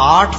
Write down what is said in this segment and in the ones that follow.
8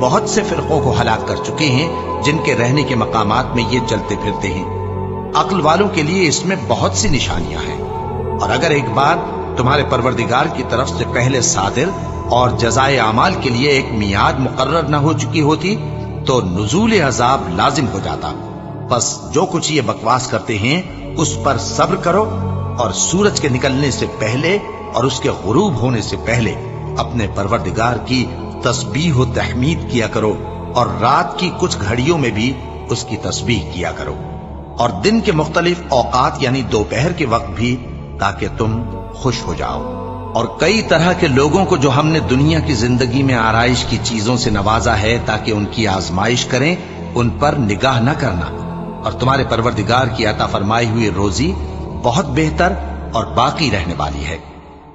بہت سے فرقوں کو ہلاک کر چکے ہیں جن کے رہنے کے مقامات میں یہ چلتے پھرتے ہیں۔ عقل والوں کے لیے اس میں بہت سی نشانیاں ہیں، اور اگر ایک بار تمہارے پروردگار کی طرف سے پہلے صادر اور جزائے اعمال کے لیے ایک میعاد مقرر نہ ہو چکی ہوتی تو نزول عذاب لازم ہو جاتا۔ بس جو کچھ یہ بکواس کرتے ہیں اس پر صبر کرو، اور سورج کے نکلنے سے پہلے اور اس کے غروب ہونے سے پہلے اپنے پروردگار کی تسبیح و تحمید کیا کرو، اور رات کی کچھ گھڑیوں میں بھی اس کی تسبیح کیا کرو، اور دن کے مختلف اوقات یعنی دوپہر کے وقت بھی، تاکہ تم خوش ہو جاؤ۔ اور کئی طرح کے لوگوں کو جو ہم نے دنیا کی زندگی میں آرائش کی چیزوں سے نوازا ہے تاکہ ان کی آزمائش کریں، ان پر نگاہ نہ کرنا، اور تمہارے پروردگار کی عطا فرمائی ہوئی روزی بہت بہتر اور باقی رہنے والی ہے۔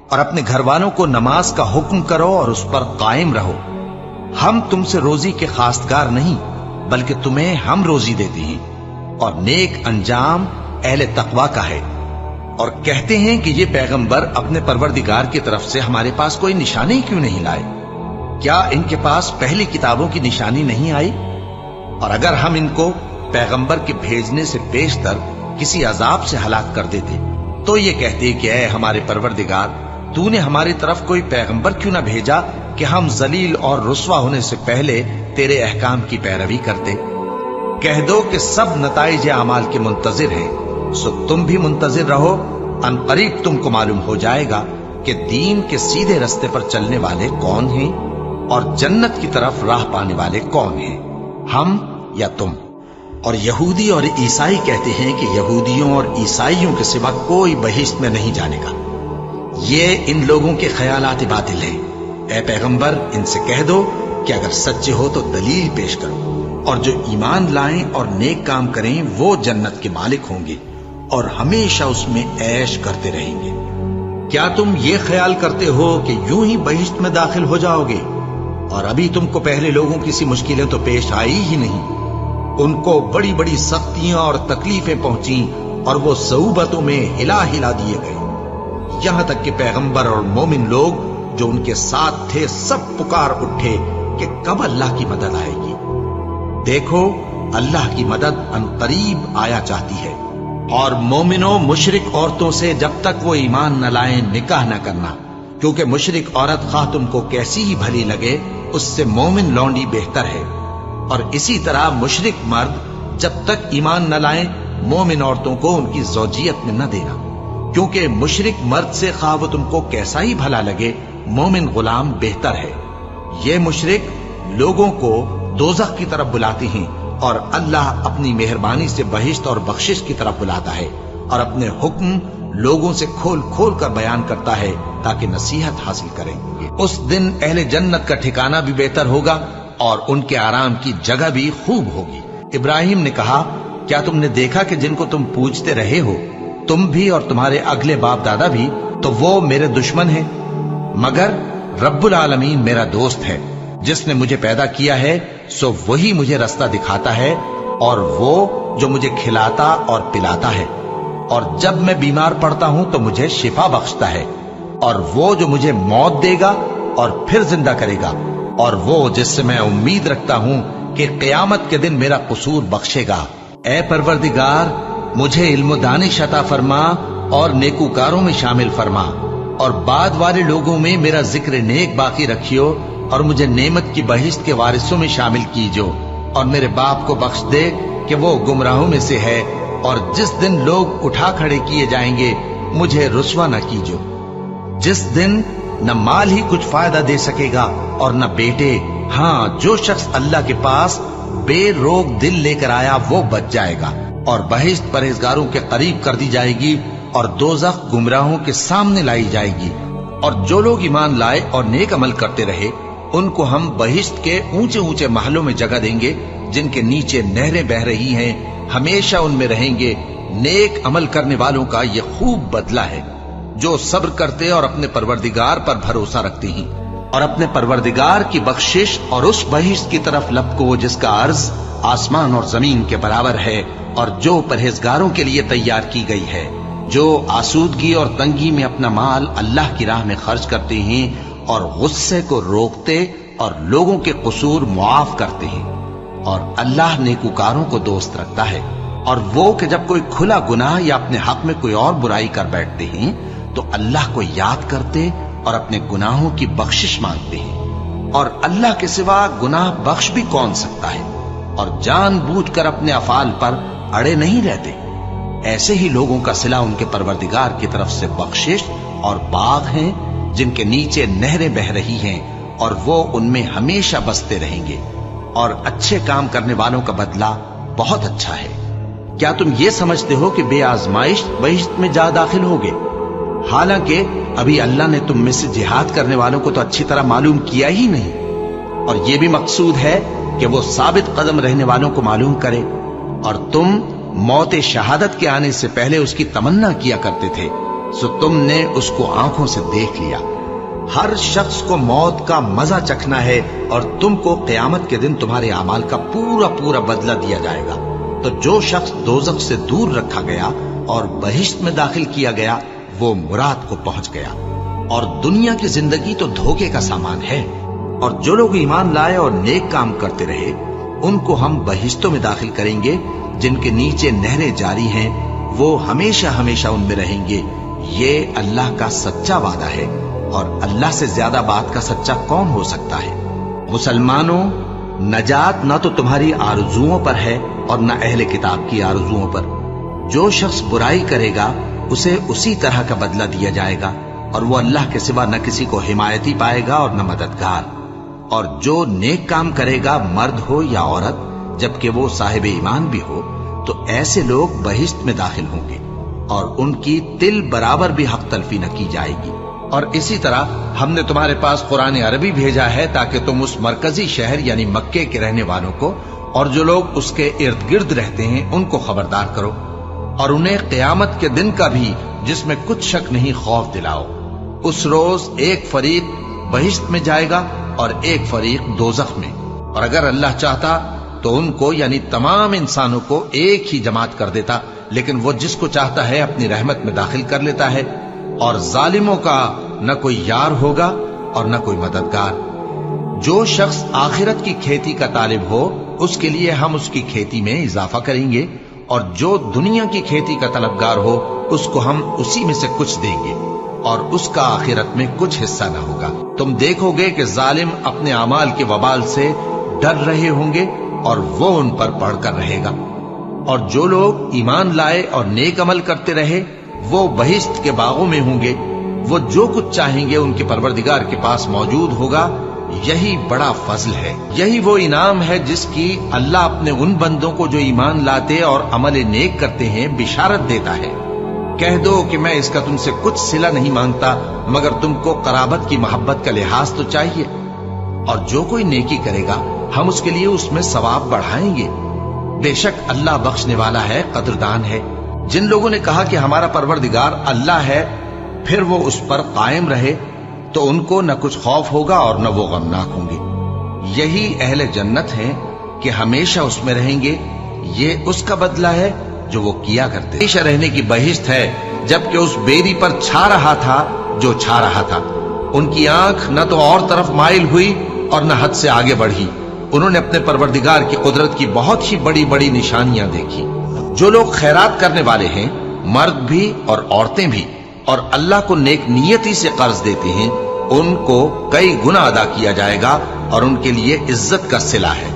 اور اپنے گھر والوں کو نماز کا حکم کرو اور اس پر قائم رہو۔ ہم تم سے روزی کے خواستگار نہیں، بلکہ تمہیں ہم روزی دیتے ہیں، اور نیک انجام اہل تقوی کا ہے۔ اور کہتے ہیں کہ یہ پیغمبر اپنے پروردگار کی طرف سے ہمارے پاس کوئی نشانی کیوں نہیں لائے؟ کیا ان کے پاس پہلی کتابوں کی نشانی نہیں آئی؟ اور اگر ہم ان کو پیغمبر کے بھیجنے سے بیشتر کسی عذاب سے ہلاک کر دیتے تو یہ کہتے کہ اے ہمارے پروردگار، تو نے ہماری طرف کوئی پیغمبر کیوں نہ بھیجا کہ ہم ذلیل اور رسوا ہونے سے پہلے تیرے احکام کی پیروی کرتے۔ کہہ دو کہ سب نتائج اعمال کے منتظر ہیں، سو تم بھی منتظر رہو، ان قریب تم کو معلوم ہو جائے گا کہ دین کے سیدھے رستے پر چلنے والے کون ہیں اور جنت کی طرف راہ پانے والے کون ہیں، ہم یا تم۔ اور یہودی اور عیسائی کہتے ہیں کہ یہودیوں اور عیسائیوں کے سوا کوئی بہشت میں نہیں جانے گا۔ یہ ان لوگوں کے خیالات باطل ہیں۔ اے پیغمبر، ان سے کہہ دو کہ اگر سچے ہو تو دلیل پیش کرو، اور جو ایمان لائیں اور نیک کام کریں وہ جنت کے مالک ہوں گے اور ہمیشہ اس میں عیش کرتے رہیں گے۔ کیا تم یہ خیال کرتے ہو کہ یوں ہی بہشت میں داخل ہو جاؤ گے؟ اور ابھی تم کو پہلے لوگوں کی سی مشکلیں تو پیش آئی ہی نہیں۔ ان کو بڑی بڑی سختیاں اور تکلیفیں پہنچیں اور وہ صعوبتوں میں ہلا ہلا دیے گئے، یہاں تک کہ پیغمبر اور مومن لوگ جو ان کے ساتھ تھے سب پکار اٹھے کہ کب اللہ کی مدد آئے گی۔ دیکھو، اللہ کی مدد ان قریب آیا چاہتی ہے۔ اور مومنوں، مشرک عورتوں سے جب تک وہ ایمان نہ لائیں نکاح نہ کرنا، کیونکہ مشرک عورت خواہ تم کو کیسی ہی بھلی لگے اس سے مومن لونڈی بہتر ہے۔ اور اسی طرح مشرک مرد جب تک ایمان نہ لائیں مومن عورتوں کو ان کی زوجیت میں نہ دینا، کیونکہ مشرک مرد سے خواہ وہ تم کو کیسا ہی بھلا لگے مومن غلام بہتر ہے۔ یہ مشرک لوگوں کو دوزخ کی طرف بلاتے ہیں، اور اللہ اپنی مہربانی سے بہشت اور بخشش کی طرف بلاتا ہے، اور اپنے حکم لوگوں سے کھول کھول کر بیان کرتا ہے تاکہ نصیحت حاصل کریں۔ اس دن اہل جنت کا ٹھکانہ بھی بہتر ہوگا اور ان کے آرام کی جگہ بھی خوب ہوگی۔ ابراہیم نے کہا، کیا تم نے دیکھا کہ جن کو تم پوجتے رہے ہو، تم بھی اور تمہارے اگلے باپ دادا بھی، تو وہ میرے دشمن ہیں، مگر رب العالمین میرا دوست ہے۔ جس نے مجھے پیدا کیا ہے سو وہی مجھے رستہ دکھاتا ہے، اور وہ جو مجھے کھلاتا اور پلاتا ہے، اور جب میں بیمار پڑتا ہوں تو مجھے شفا بخشتا ہے، اور وہ جو مجھے موت دے گا اور پھر زندہ کرے گا، اور وہ جس سے میں امید رکھتا ہوں کہ قیامت کے دن میرا قصور بخشے گا۔ اے پروردگار، مجھے علم و دانش عطا فرما اور نیکوکاروں میں شامل فرما، اور بعد والے لوگوں میں میرا ذکر نیک باقی رکھیو، اور مجھے نعمت کی بہشت کے وارثوں میں شامل کیجو، اور میرے باپ کو بخش دے کہ وہ گمراہوں میں سے ہے، اور جس دن لوگ اٹھا کھڑے کیے جائیں گے مجھے رسوا نہ کیجو، جس دن نہ مال ہی کچھ فائدہ دے سکے گا اور نہ بیٹے۔ ہاں، جو شخص اللہ کے پاس بے روک دل لے کر آیا وہ بچ جائے گا، اور بہشت پرہیزگاروں کے قریب کر دی جائے گی، اور دوزخ گمراہوں کے سامنے لائی جائے گی۔ اور جو لوگ ایمان لائے اور نیک عمل کرتے رہے ان کو ہم بہشت کے اونچے اونچے محلوں میں جگہ دیں گے جن کے نیچے نہریں بہ رہی ہیں، ہمیشہ ان میں رہیں گے۔ نیک عمل کرنے والوں کا یہ خوب بدلہ ہے، جو صبر کرتے اور اپنے پروردگار پر بھروسہ رکھتے ہیں، اور اپنے پروردگار کی بخشش اور اس بہشت کی طرف لپکو جس کا عرض آسمان اور زمین کے برابر ہے، اور جو پرہیزگاروں کے لیے تیار کی گئی ہے، جو آسودگی اور تنگی میں اپنا مال اللہ کی راہ میں خرچ کرتے ہیں اور غصے کو روکتے اور لوگوں کے قصور معاف کرتے ہیں، اور اللہ نیکوکاروں کو دوست رکھتا ہے۔ اور وہ کہ جب کوئی کھلا گناہ یا اپنے حق میں کوئی اور برائی کر بیٹھتے ہیں تو اللہ کو یاد کرتے اور اپنے گناہوں کی بخشش مانگتے ہیں، اور اللہ کے سوا گناہ بخش بھی کون سکتا ہے، اور جان بوجھ کر اپنے افعال پر اڑے نہیں رہتے۔ ایسے ہی لوگوں کا صلہ ان کے پروردگار کی طرف سے بخشش اور باغ ہیں جن کے نیچے نہریں بہ رہی ہیں، اور وہ ان میں ہمیشہ بستے رہیں گے، اور اچھے کام کرنے والوں کا بدلہ بہت اچھا ہے۔ کیا تم یہ سمجھتے ہو کہ بے آزمائش بہشت میں جا داخل ہوگے؟ حالانکہ ابھی اللہ نے تم میں سے جہاد کرنے والوں کو تو اچھی طرح معلوم کیا ہی نہیں، اور یہ بھی مقصود ہے کہ وہ ثابت قدم رہنے والوں کو معلوم کرے۔ اور تم موت شہادت کے آنے سے پہلے اس کی تمنا کیا کرتے تھے، سو تم نے اس کو آنکھوں سے دیکھ لیا۔ ہر شخص کو موت کا مزہ چکھنا ہے، اور تم کو قیامت کے دن تمہارے اعمال کا پورا پورا بدلہ دیا جائے گا۔ تو جو شخص دوزخ سے دور رکھا گیا اور بہشت میں داخل کیا گیا وہ مراد کو پہنچ گیا۔ اور دنیا کی زندگی تو دھوکے کا سامان ہے، اور جو لوگ ایمان لائے اور نیک کام کرتے رہے ان کو ہم بہشتوں میں داخل کریں گے جن کے نیچے نہریں جاری ہیں، وہ ہمیشہ ہمیشہ ان میں رہیں گے۔ یہ اللہ کا سچا وعدہ ہے، اور اللہ سے زیادہ بات کا سچا کون ہو سکتا ہے؟ مسلمانوں، نجات نہ تو تمہاری آرزوؤں پر ہے اور نہ اہل کتاب کی آرزوؤں پر۔ جو شخص برائی کرے گا اسے اسی طرح کا بدلہ دیا جائے گا، اور وہ اللہ کے سوا نہ کسی کو حمایتی پائے گا اور نہ مددگار۔ اور جو نیک کام کرے گا، مرد ہو یا عورت، جبکہ وہ صاحب ایمان بھی ہو، تو ایسے لوگ بہشت میں داخل ہوں گے، اور ان کی تل برابر بھی حق تلفی نہ کی جائے گی۔ اور اسی طرح ہم نے تمہارے پاس قرآن عربی بھیجا ہے تاکہ تم اس مرکزی شہر یعنی مکے کے رہنے والوں کو اور جو لوگ اس کے ارد گرد رہتے ہیں ان کو خبردار کرو، اور انہیں قیامت کے دن کا بھی جس میں کچھ شک نہیں خوف دلاؤ۔ اس روز ایک فریق بہشت میں جائے گا اور ایک فریق دوزخ میں، اور اگر اللہ چاہتا تو ان کو یعنی تمام انسانوں کو ایک ہی جماعت کر دیتا، لیکن وہ جس کو چاہتا ہے اپنی رحمت میں داخل کر لیتا ہے، اور ظالموں کا نہ کوئی یار ہوگا اور نہ کوئی مددگار۔ جو شخص آخرت کی کھیتی کا طالب ہو اس کے لیے ہم اس کی کھیتی میں اضافہ کریں گے، اور جو دنیا کی کھیتی کا طلبگار ہو اس کو ہم اسی میں سے کچھ دیں گے، اور اس کا آخرت میں کچھ حصہ نہ ہوگا۔ تم دیکھو گے کہ ظالم اپنے اعمال کے وبال سے ڈر رہے ہوں گے اور وہ ان پر پڑھ کر رہے گا۔ اور جو لوگ ایمان لائے اور نیک عمل کرتے رہے وہ بہشت کے باغوں میں ہوں گے، وہ جو کچھ چاہیں گے ان کے پروردگار کے پاس موجود ہوگا۔ یہی بڑا فضل ہے، یہی وہ انعام ہے جس کی اللہ اپنے ان بندوں کو جو ایمان لاتے اور عمل نیک کرتے ہیں بشارت دیتا ہے۔ کہہ دو کہ میں اس کا تم سے کچھ صلہ نہیں مانگتا مگر تم کو قرابت کی محبت کا لحاظ تو چاہیے، اور جو کوئی نیکی کرے گا ہم اس کے لیے اس میں ثواب بڑھائیں گے۔ بے شک اللہ بخشنے والا ہے، قدردان ہے۔ جن لوگوں نے کہا کہ ہمارا پروردگار اللہ ہے پھر وہ اس پر قائم رہے تو ان کو نہ کچھ خوف ہوگا اور نہ وہ غمناک ہوں گے۔ یہی اہل جنت ہیں کہ ہمیشہ اس میں رہیں گے، یہ اس کا بدلہ ہے جو وہ کیا کرتے۔ ہمیشہ رہنے کی بہشت ہے، جبکہ اس بیری پر چھا رہا تھا جو چھا رہا تھا۔ ان کی آنکھ نہ تو اور طرف مائل ہوئی اور نہ حد سے آگے بڑھی، انہوں نے اپنے پروردگار کی قدرت کی بہت ہی بڑی بڑی نشانیاں دیکھی۔ جو لوگ خیرات کرنے والے ہیں، مرد بھی اور عورتیں بھی، اور اللہ کو نیک نیتی سے قرض دیتے ہیں، ان کو کئی گنا ادا کیا جائے گا اور ان کے لیے عزت کا صلہ ہے۔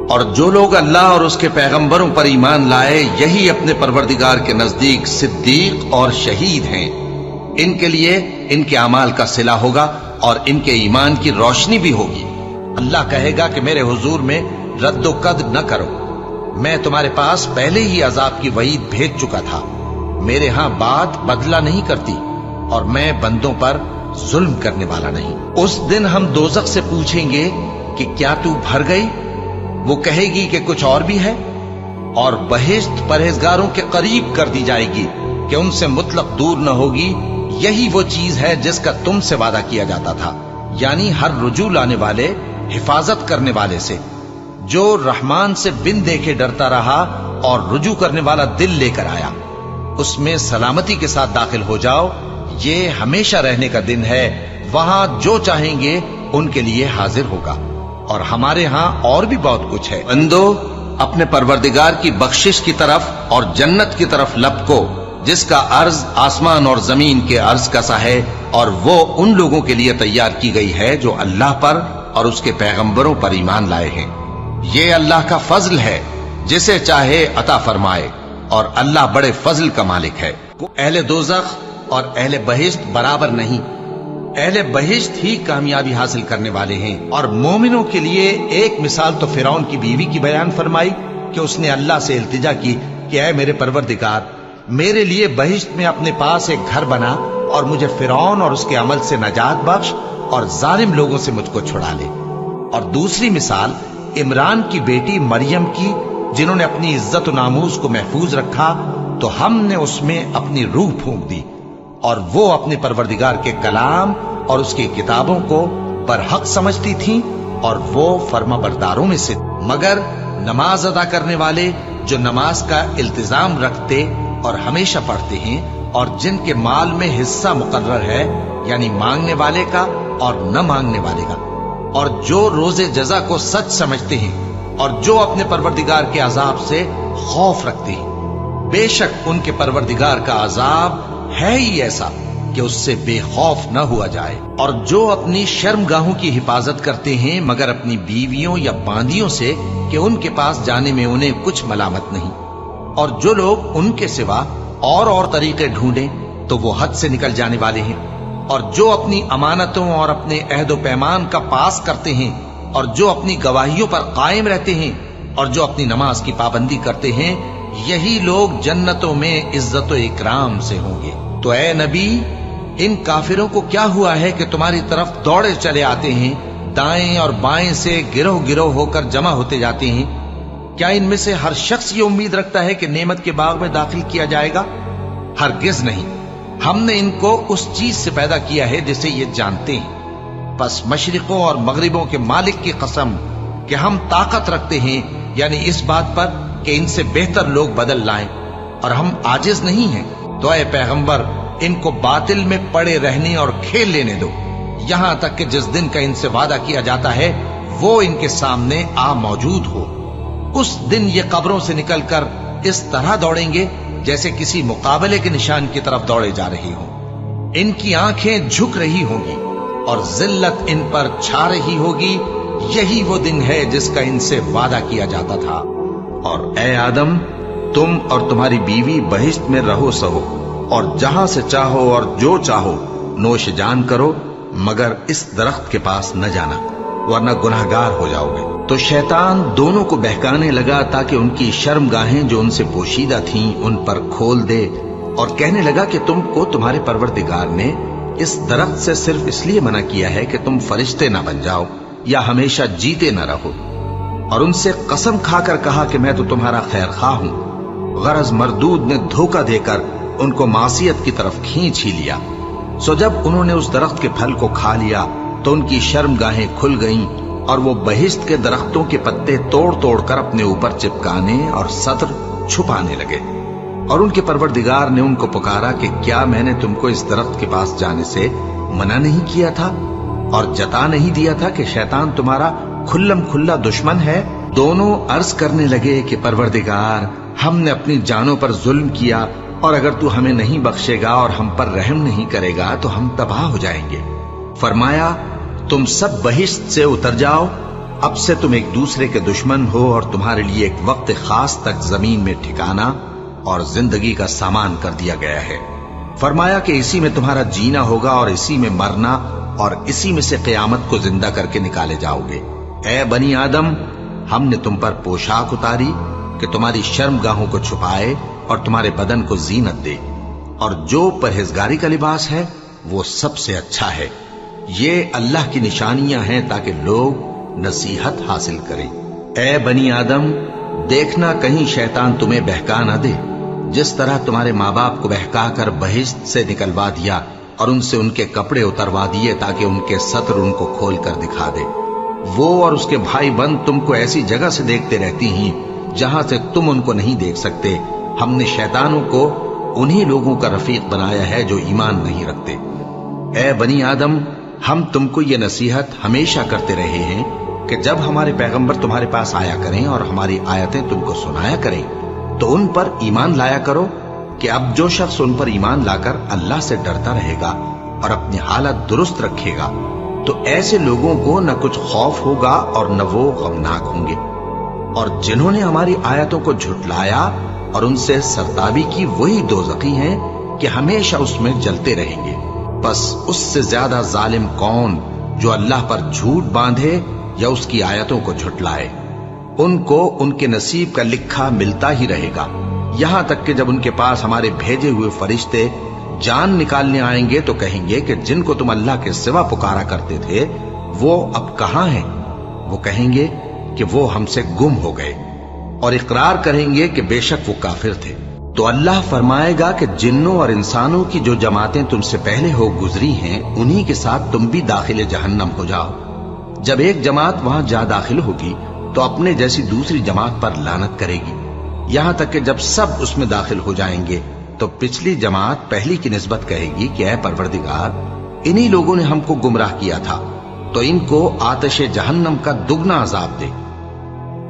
اور جو لوگ اللہ اور اس کے پیغمبروں پر ایمان لائے یہی اپنے پروردگار کے نزدیک صدیق اور شہید ہیں، ان کے لیے ان کے اعمال کا صلہ ہوگا اور ان کے ایمان کی روشنی بھی ہوگی۔ اللہ کہے گا کہ میرے حضور میں رد و قد نہ کرو، میں تمہارے پاس پہلے ہی عذاب کی وعید بھیج چکا تھا، میرے ہاں بات بدلہ نہیں کرتی اور میں بندوں پر ظلم کرنے والا نہیں۔ اس دن ہم دوزخ سے پوچھیں گے کہ کیا تو بھر گئی؟ وہ کہے گی کہ کچھ اور بھی ہے، اور بہشت پرہیزگاروں کے قریب کر دی جائے گی کہ ان سے مطلق دور نہ ہوگی۔ یہی وہ چیز ہے جس کا تم سے وعدہ کیا جاتا تھا، یعنی ہر رجوع لانے والے، حفاظت کرنے والے سے، جو رحمان سے بن دیکھے ڈرتا رہا اور رجوع کرنے والا دل لے کر آیا، اس میں سلامتی کے ساتھ داخل ہو جاؤ۔ یہ ہمیشہ رہنے کا دن ہے، وہاں جو چاہیں گے ان کے لیے حاضر ہوگا، اور ہمارے ہاں اور بھی بہت کچھ ہے۔ بندو، اپنے پروردگار کی بخشش کی طرف اور جنت کی طرف لپکو جس کا عرض آسمان اور زمین کے عرض کا سا ہے، اور وہ ان لوگوں کے لیے تیار کی گئی ہے جو اللہ پر اور اس کے پیغمبروں پر ایمان لائے ہیں۔ یہ اللہ کا فضل ہے، جسے چاہے عطا فرمائے، اور اللہ بڑے فضل کا مالک ہے۔ اہل دوزخ اور اہل بہشت برابر نہیں، اہل بہشت ہی کامیابی حاصل کرنے والے ہیں۔ اور مومنوں کے لیے ایک مثال تو فرعون کی بیوی کی بیان فرمائی کہ اس نے اللہ سے التجا کی کہ اے میرے پروردگار، میرے لیے بہشت میں اپنے پاس ایک گھر بنا اور مجھے فرعون اور اس کے عمل سے نجات بخش اور ظالم لوگوں سے مجھ کو چھڑا لے۔ اور دوسری مثال عمران کی بیٹی مریم کی، جنہوں نے اپنی عزت و ناموس کو محفوظ رکھا تو ہم نے اس میں اپنی روح پھونک دی، اور وہ اپنے پروردگار کے کلام اور اس کی کتابوں کو برحق سمجھتی تھیں، اور وہ فرما برداروں میں سے۔ مگر نماز ادا کرنے والے جو نماز کا التزام رکھتے اور ہمیشہ پڑھتے ہیں، اور جن کے مال میں حصہ مقرر ہے، یعنی مانگنے والے کا اور نہ مانگنے والے کا، اور جو روز جزا کو سچ سمجھتے ہیں، اور جو اپنے پروردگار کے عذاب سے خوف رکھتے ہیں، بے شک ان کے پروردگار کا عذاب ہے ہی ایسا کہ اس سے بے خوف نہ ہوا جائے۔ اور جو اپنی شرمگاہوں کی حفاظت کرتے ہیں مگر اپنی بیویوں یا باندیوں سے کہ ان کے پاس جانے میں انہیں کچھ ملامت نہیں، اور جو لوگ ان کے سوا اور طریقے ڈھونڈیں تو وہ حد سے نکل جانے والے ہیں۔ اور جو اپنی امانتوں اور اپنے عہد و پیمان کا پاس کرتے ہیں، اور جو اپنی گواہیوں پر قائم رہتے ہیں، اور جو اپنی نماز کی پابندی کرتے ہیں، یہی لوگ جنتوں میں عزت و اکرام سے ہوں گے۔ تو اے نبی، ان کافروں کو کیا ہوا ہے کہ تمہاری طرف دوڑے چلے آتے ہیں، دائیں اور بائیں سے گروہ گروہ ہو کر جمع ہوتے جاتے ہیں؟ کیا ان میں سے ہر شخص یہ امید رکھتا ہے کہ نعمت کے باغ میں داخل کیا جائے گا؟ ہرگز نہیں۔ ہم نے ان کو اس چیز سے پیدا کیا ہے جسے یہ جانتے ہیں۔ پس مشرقوں اور مغربوں کے مالک کی قسم کہ ہم طاقت رکھتے ہیں، یعنی اس بات پر کہ ان سے بہتر لوگ بدل لائیں، اور ہم عاجز نہیں ہیں۔ تو اے پیغمبر، ان کو باطل میں پڑے رہنے اور کھیل لینے دو، یہاں تک کہ جس دن کا ان سے وعدہ کیا جاتا ہے وہ ان کے سامنے آ موجود ہو۔ اس دن یہ قبروں سے نکل کر اس طرح دوڑیں گے جیسے کسی مقابلے کے نشان کی طرف دوڑے جا رہے ہوں۔ ان کی آنکھیں جھک رہی ہوں گی اور ذلت ان پر چھا رہی ہوگی۔ یہی وہ دن ہے جس کا ان سے وعدہ کیا جاتا تھا۔ اور اے آدم، تم اور تمہاری بیوی بہشت میں رہو سہو، اور جہاں سے چاہو اور جو چاہو نوش جان کرو، مگر اس درخت کے پاس نہ جانا ورنہ گناہگار ہو جاؤ گے۔ تو شیطان دونوں کو بہکانے لگا تاکہ ان کی شرمگاہیں جو ان سے پوشیدہ تھیں ان پر کھول دے، اور کہنے لگا کہ تم کو تمہارے پروردگار نے اس درخت سے صرف اس لیے منع کیا ہے کہ تم فرشتے نہ بن جاؤ یا ہمیشہ جیتے نہ رہو۔ اور ان سے قسم کھا کر کہا کہ میں تو تمہارا خیر خواہ ہوں۔ غرض مردود نے دھوکہ دے کر ان کو معصیت کی طرف کھینچ ہی لیا۔ سو جب انہوں نے اس درخت کے پھل کو کھا لیا تو ان کی شرمگاہیں کھل گئیں، اور وہ بہشت کے درختوں کے پتے توڑ توڑ کر اپنے اوپر چپکانے اور سطر چھپانے لگے۔ اور ان کے پروردگار نے ان کو پکارا کہ کیا میں نے تم کو اس درخت کے پاس جانے سے منع نہیں کیا تھا، اور جتا نہیں دیا تھا کہ شیطان تمہارا کھلم کھلا دشمن ہے؟ دونوں عرض کرنے لگے کہ پروردگار، ہم نے اپنی جانوں پر ظلم کیا، اور اگر تو ہمیں نہیں بخشے گا اور ہم پر رحم نہیں کرے گا تو ہم تباہ ہو جائیں گے۔ فرمایا، تم سب بہشت سے اتر جاؤ، اب سے تم ایک دوسرے کے دشمن ہو، اور تمہارے لیے ایک وقت خاص تک زمین میں ٹھکانا اور زندگی کا سامان کر دیا گیا ہے۔ فرمایا کہ اسی میں تمہارا جینا ہوگا اور اسی میں مرنا، اور اسی میں سے قیامت کو زندہ کر کے نکالے جاؤ گے۔ اے بنی آدم، ہم نے تم پر پوشاک اتاری کہ تمہاری شرمگاہوں کو چھپائے اور تمہارے بدن کو زینت دے، اور جو پرہیزگاری کا لباس ہے وہ سب سے اچھا ہے۔ یہ اللہ کی نشانیاں ہیں تاکہ لوگ نصیحت حاصل کریں۔ اے بنی آدم، دیکھنا کہیں شیطان تمہیں بہکا نہ دے، جس طرح تمہارے ماں باپ کو بہکا کر بہشت سے نکلوا دیا اور ان سے ان کے کپڑے اتروا دیے تاکہ ان کے سطر ان کو کھول کر دکھا دے۔ وہ اور اس کے بھائی بند تم کو ایسی جگہ سے دیکھتے رہتی ہیں جہاں سے تم ان کو نہیں دیکھ سکتے۔ ہم نے شیطانوں کو انہی لوگوں کا رفیق بنایا ہے جو ایمان نہیں رکھتے۔ اے بنی آدم، ہم تم کو یہ نصیحت ہمیشہ کرتے رہے ہیں کہ جب ہمارے پیغمبر تمہارے پاس آیا کریں اور ہماری آیتیں تم کو سنایا کریں تو ان پر ایمان لایا کرو کہ اب جو شخص ان پر ایمان لا کر اللہ سے ڈرتا رہے گا اور اپنی حالت درست رکھے گا تو ایسے لوگوں کو نہ کچھ خوف ہوگا اور نہ وہ غمناک ہوں گے، اور جنہوں نے ہماری آیتوں کو جھٹلایا اور ان سے سرتابی کی وہی دوزخی ہیں کہ ہمیشہ اس میں جلتے رہیں گے۔ بس اس سے زیادہ ظالم کون جو اللہ پر جھوٹ باندھے یا اس کی آیتوں کو جھٹلائے؟ ان کو ان کے نصیب کا لکھا ملتا ہی رہے گا، یہاں تک کہ جب ان کے پاس ہمارے بھیجے ہوئے فرشتے جان نکالنے آئیں گے تو کہیں گے کہ جن کو تم اللہ کے سوا پکارا کرتے تھے وہ اب کہاں ہیں؟ وہ کہیں گے کہ وہ ہم سے گم ہو گئے، اور اقرار کریں گے کہ بے شک وہ کافر تھے۔ تو اللہ فرمائے گا کہ جنوں اور انسانوں کی جو جماعتیں تم سے پہلے ہو گزری ہیں انہی کے ساتھ تم بھی داخل جہنم ہو جاؤ۔ جب ایک جماعت وہاں جا داخل ہوگی تو اپنے جیسی دوسری جماعت پر لعنت کرے گی، یہاں تک کہ جب سب اس میں داخل ہو جائیں گے تو پچھلی جماعت پہلی کی نسبت کہے گی کہ اے پروردگار، انہی لوگوں نے ہم کو گمراہ کیا تھا، تو ان کو آتش جہنم کا دگنا عذاب دے۔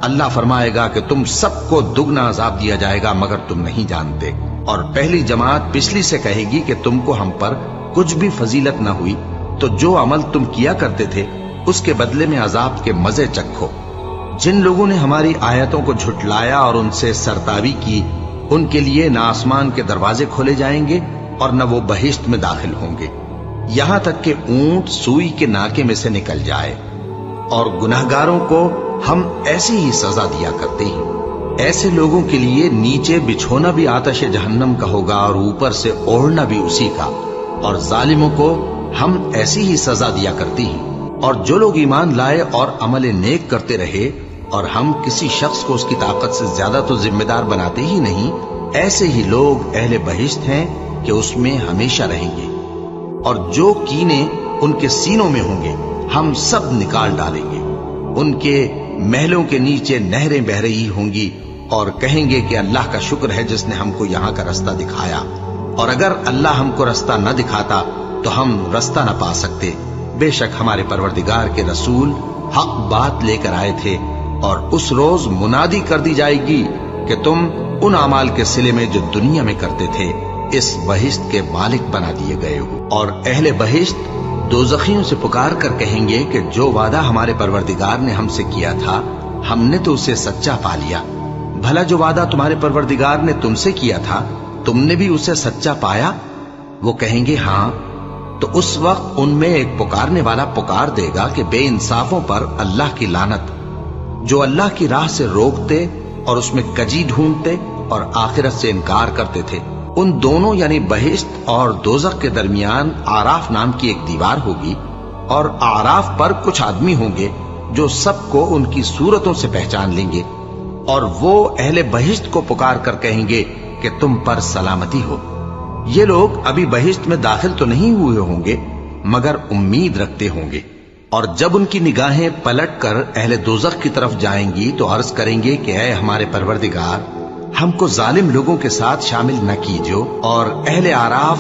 اللہ فرمائے گا کہ تم سب کو دگنا عذاب دیا جائے گا مگر تم نہیں جانتے۔ اور پہلی جماعت پچھلی سے کہے گی کہ تم کو ہم پر کچھ بھی فضیلت نہ ہوئی، تو جو عمل تم کیا کرتے تھے اس کے بدلے میں عذاب کے مزے چکھو۔ جن لوگوں نے ہماری آیتوں کو جھٹلایا اور ان سے سرتابی کی، ان کے لیے نہ آسمان کے دروازے کھولے جائیں گے اور نہ وہ بہشت میں داخل ہوں گے، یہاں تک کہ اونٹ سوئی کے ناکے میں سے نکل جائے۔ اور گناہگاروں کو ہم ایسی ہی سزا دیا کرتے ہیں۔ ایسے لوگوں کے لیے نیچے بچھونا بھی آتش جہنم کا ہوگا اور اوپر سے اوڑھنا بھی اسی کا، اور ظالموں کو ہم ایسی ہی سزا دیا کرتے ہیں۔ اور جو لوگ ایمان لائے اور عمل نیک کرتے رہے اور ہم کسی شخص کو اس کی طاقت سے زیادہ تو ذمہ دار بناتے ہی نہیں، ایسے ہی لوگ اہل بہشت ہیں کہ اس میں ہمیشہ رہیں گے۔ اور جو کینے ان کے سینوں میں ہوں گے ہم سب نکال ڈالیں گے، ان کے محلوں کے نیچے نہریں بہہ رہی ہوں گی، اور کہیں گے کہ اللہ کا شکر ہے جس نے ہم کو یہاں کا رستہ دکھایا، اور اگر اللہ ہم کو رستہ نہ دکھاتا تو ہم رستہ نہ پا سکتے۔ بے شک ہمارے پروردگار کے رسول حق بات لے کر آئے تھے، اور اس روز منادی کر دی جائے گی کہ تم ان اعمال کے صلے میں جو دنیا میں کرتے تھے اس بہشت کے مالک بنا دیے گئے ہو۔ اور اہل بہشت دوزخیوں سے پکار کر کہیں گے کہ جو وعدہ ہمارے پروردگار نے ہم سے کیا تھا ہم نے تو اسے سچا پا لیا، بھلا جو وعدہ تمہارے پروردگار نے تم سے کیا تھا تم نے بھی اسے سچا پایا؟ وہ کہیں گے ہاں۔ تو اس وقت ان میں ایک پکارنے والا پکار دے گا کہ بے انصافوں پر اللہ کی لعنت، جو اللہ کی راہ سے روکتے اور اس میں کجی ڈھونڈتے اور آخرت سے انکار کرتے تھے۔ ان دونوں یعنی بہشت اور دوزخ کے درمیان آراف نام کی ایک دیوار ہوگی، اور آراف پر کچھ آدمی ہوں گے جو سب کو ان کی صورتوں سے پہچان لیں گے، اور وہ اہل بہشت کو پکار کر کہیں گے کہ تم پر سلامتی ہو۔ یہ لوگ ابھی بہشت میں داخل تو نہیں ہوئے ہوں گے مگر امید رکھتے ہوں گے، اور جب ان کی نگاہیں پلٹ کر اہل دوزخ کی طرف جائیں گی تو عرض کریں گے کہ اے ہمارے پروردگار، ہم کو ظالم لوگوں کے ساتھ شامل نہ کیجو۔ اور اہل آراف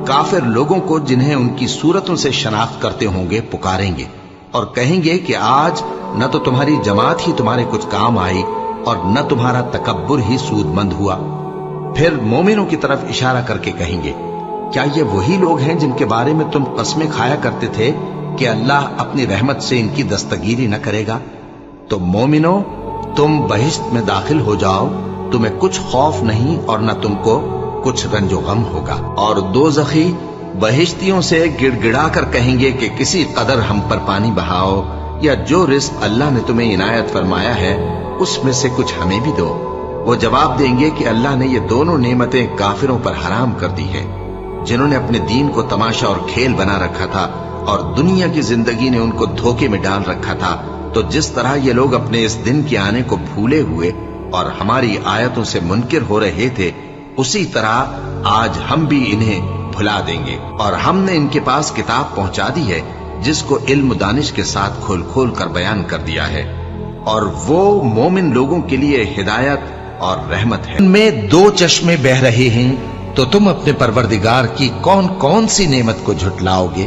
کافر لوگوں کو جنہیں ان کی صورتوں سے شناخت کرتے ہوں گے پکاریں گے اور کہیں گے کہ آج نہ تو تمہاری جماعت ہی تمہارے کچھ کام آئی اور نہ تمہارا تکبر ہی سود مند ہوا۔ پھر مومنوں کی طرف اشارہ کر کے کہیں گے کیا یہ وہی لوگ ہیں جن کے بارے میں تم قسمیں کھایا کرتے تھے کہ اللہ اپنی رحمت سے ان کی دستگیری نہ کرے گا؟ تو مومنوں، تم بہشت میں داخل ہو جاؤ، تمہیں کچھ خوف نہیں اور نہ تم کو کچھ رنج و غم ہوگا۔ اور دوزخی بہشتیوں سے گڑ گڑا کر کہیں گے کہ کسی قدر ہم پر پانی بہاؤ، یا جو رزق اللہ نے تمہیں عنایت فرمایا ہے اس میں سے کچھ ہمیں بھی دو۔ وہ جواب دیں گے کہ اللہ نے یہ دونوں نعمتیں کافروں پر حرام کر دی ہیں، جنہوں نے اپنے دین کو تماشا اور کھیل بنا رکھا تھا اور دنیا کی زندگی نے ان کو دھوکے میں ڈال رکھا تھا۔ تو جس طرح یہ لوگ اپنے اس دن کے آنے کو بھولے ہوئے اور ہماری آیتوں سے منکر ہو رہے تھے، اسی طرح آج ہم بھی انہیں بھلا دیں گے۔ اور ہم نے ان کے پاس کتاب پہنچا دی ہے جس کو علم و دانش کے ساتھ کھول کھول کر بیان کر دیا ہے، اور وہ مومن لوگوں کے لیے ہدایت اور رحمت ہے۔ ان میں دو چشمے بہ رہے ہیں، تو تم اپنے پروردگار کی کون کون سی نعمت کو جھٹلاؤ گے؟